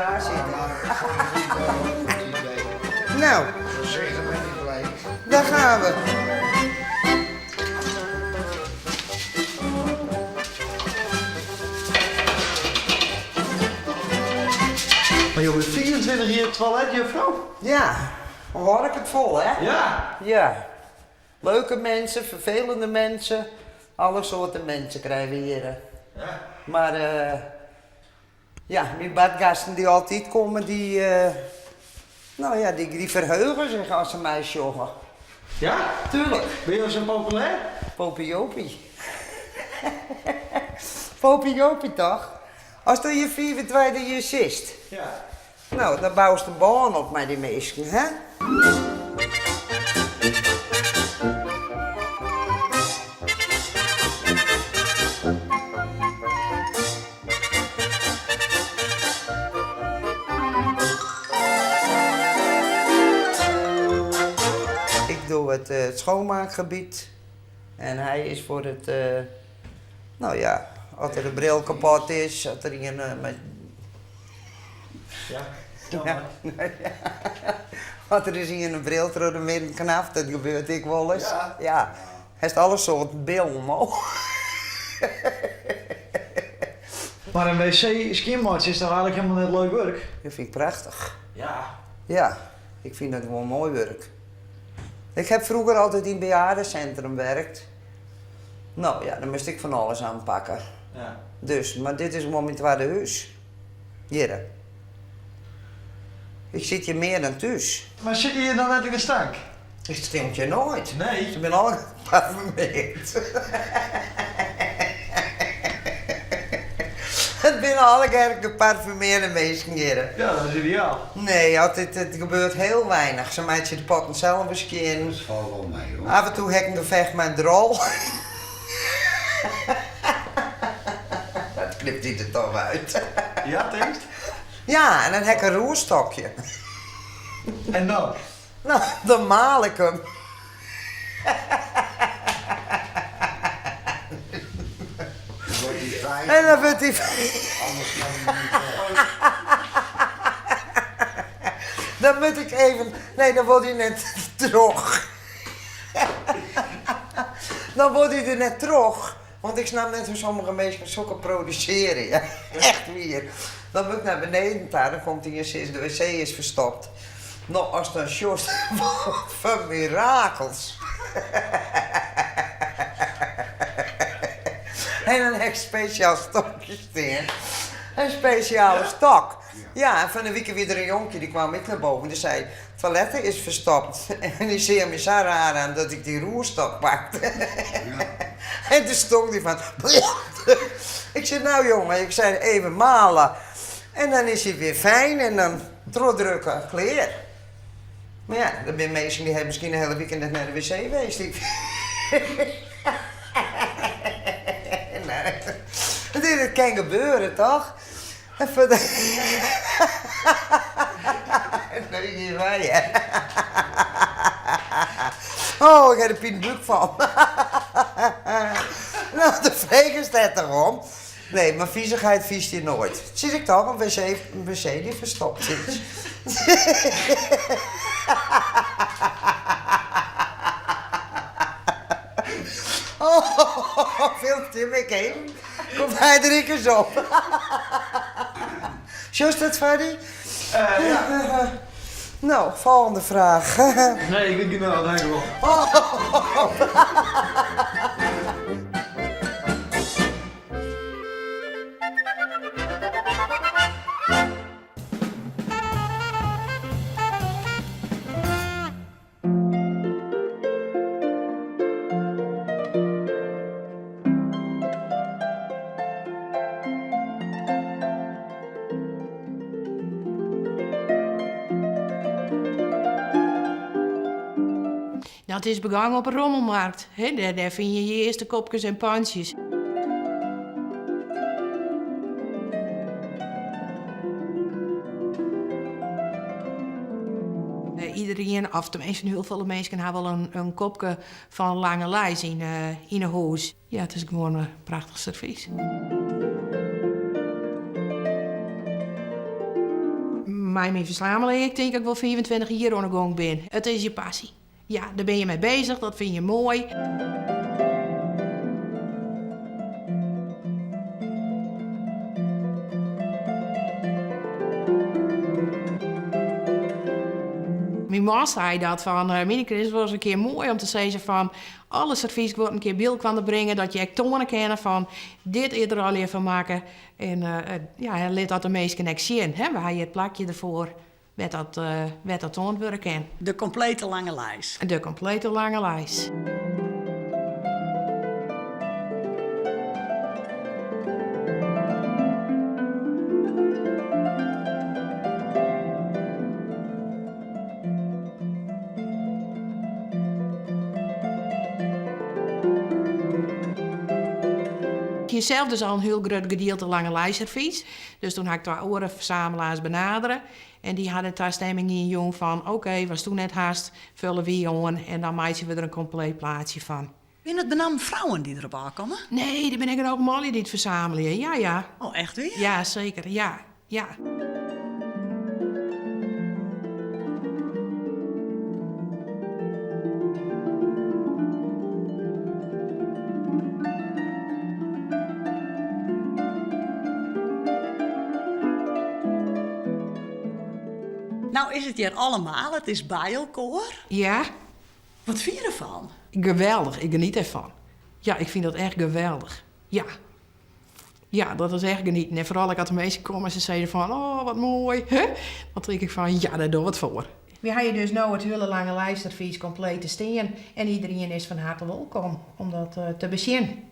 daar zitten. idee. Nou, Zeker ben ik blij. daar gaan we. Maar joh, 24 hier toilet, juffrouw? Ja, hoor ik het vol, hè? Ja. Ja. Leuke mensen, vervelende mensen. Alle soorten mensen krijgen we hier. Ja. Maar ja, mijn badgasten die altijd komen, die, nou ja, die verheugen zich als ze mij joggen. Ja? Tuurlijk. Ben je zo populair? Popiopie. Popiopie toch? Als dan je 24 je zist. Ja. Nou, dan bouwt de baan op met die meesten, hè? Ik doe het schoonmaakgebied en hij is voor het, nou ja, als er een bril kapot is, als er een met Ja. ja, wat er is hier een bril door de midden knapt, dat gebeurt ik wel eens. Ja. Ja. Hij is alle soort bil omhoog. Maar een wc-skinmatch is toch eigenlijk helemaal net leuk werk? Dat vind ik prachtig. Ja. Ja, ik vind dat gewoon mooi werk. Ik heb vroeger altijd in het bejaardencentrum gewerkt. Nou ja, dan moest ik van alles aanpakken. Ja. Dus, maar dit is momenteel de huis. Hier. Ik zit hier meer dan thuis. Maar zit je hier dan net in de stank? Ik stink je nooit. Nee. Ze ben al geparfumeerd. Het zijn alle keer geparfumeerde mensen hier. Ja, dat is ideaal. Nee, het gebeurt heel weinig. Ze maakt je de potten zelf eens in. Dat valt wel mee hoor. Af en toe heb ik een gevecht met een drol. Dat knipt hij er toch uit. Ja, denk je? Ja, en dan heb ik een roerstokje. En dan? Nou, dan maal ik hem. Dan wordt die fijn. En dan wordt hij... Anders kan hij niet Dan moet ik even... Nee, dan wordt hij net droog. Dan wordt hij er net droog. Want ik snap net hoe sommige mensen zulke produceren. Ja. Echt weer. Dan moet ik naar beneden daar, dan komt hij in de wc is verstopt. Nou, als dan short van mirakels. En dan heb ik speciaal stokjes in. Een speciale stok. Ja, en van de week weer een jonkje die kwam ik naar boven. Die zei, het toilet is verstopt. En die zie me zo raar aan dat ik die roerstok pakte. En toen stond die van... Ik zei, nou jongen, ik zei even malen. En dan is hij weer fijn en dan drukken kleer. Maar ja, er zijn mensen die hebben misschien een hele weekend net naar de wc geweest. Nee, dat kan gebeuren, toch? Even de... Nee, hier wij, hè. Oh, ik heb er pien buk van. Nou, de vreeg staat erom. Nee, maar viezigheid vies je nooit. Zie ik toch, een wc die verstopt is. Oh, filmt je me even? Komt hij er eens op? Just dat, Freddy? Ja. Nou, volgende vraag. Nee, ik weet niet nou, dank je wel. Dat is begangen op een rommelmarkt. Hè? Daar vind je je eerste kopjes en pansjes. Iedereen, of tenminste heel veel mensen, hebben wel een kopje van lange lijst in een huis. Ja, het is gewoon een prachtig servies. mijn verzameling, ik denk dat ik wel 24 jaar aan de gang ben. Het is je passie. Ja, daar ben je mee bezig, dat vind je mooi. Mijn man zei dat van, Mineke, het was een keer mooi om te zeggen van, alle servies wordt een keer beeld kwam brengen, dat je echt tonen kennen van, dit is er al even maken. En ja, laat dat de meesten echt zien, hè, waar je het plakje ervoor, werd dat toond worden kan. De complete lange lijst. De complete lange lijst. Ik zelf dus al een heel groot gedeelte lange lijstservies. Dus toen had ik 2 andere verzamelaars benaderen. En die hadden daar stemming in jong van... Oké, was toen net haast, vullen we aan en dan maken we er een compleet plaatsje van. Ben het benamd vrouwen die erop aankomen? Nee, die ben ik er ook Molly die het verzamelen. Ja, ja. Oh, echt weer? Ja, zeker. Ja, ja. Nou is het hier allemaal, het is bij elkaar. Ja, Wat vind je ervan? geweldig. Ik geniet ervan. Ja, ik vind dat echt geweldig. Ja. Ja, dat is echt genieten. En vooral ik had de meesten komen en ze zeiden van... Oh, wat mooi. Huh? Dan denk ik van, ja, daar doe wat voor. We hebben dus nou het hele lange lijstservies compleet te staan. En iedereen is van harte welkom om dat te bezien.